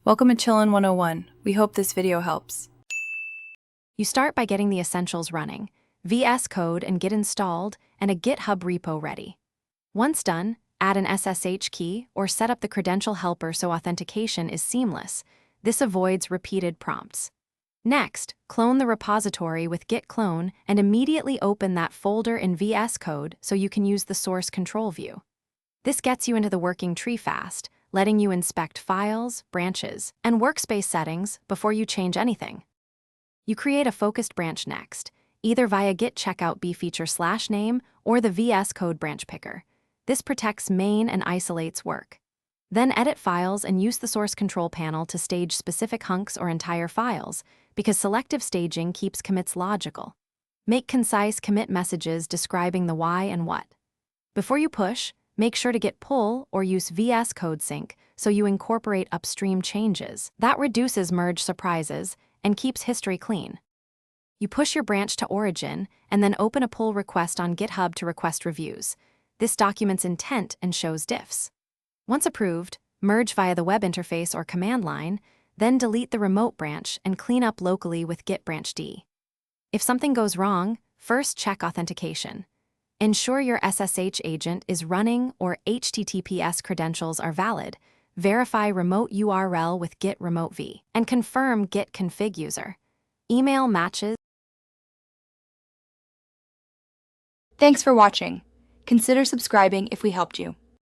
Welcome to Chillin' 101. We hope this video helps. You start by getting the essentials running, VSCode and Git installed, and a GitHub repo ready. Once done, add an SSH key or set up the credential helper so authentication is seamless. This avoids repeated prompts. Next, clone the repository with git clone and immediately open that folder in VSCode so you can use the source control view. This gets you into the working tree fast, letting you inspect files, branches, and workspace settings before you change anything. You create a focused branch next, either via git checkout bfeature/name or the VSCode branch picker. This protects main and isolates work. Then edit files and use the source control panel to stage specific hunks or entire files, because selective staging keeps commits logical. Make concise commit messages describing the why and what. Before you push, make sure to git pull or use VSCode sync so you incorporate upstream changes. That reduces merge surprises and keeps history clean. You push your branch to origin and then open a pull request on GitHub to request reviews. This documents intent and shows diffs. Once approved, merge via the web interface or command line, then delete the remote branch and clean up locally with git branch d. If something goes wrong, first check authentication. Ensure your SSH agent is running or HTTPS credentials are valid. Verify remote URL with git remote v, and confirm git config user. Email matches. Thanks for watching. Consider subscribing if we helped you.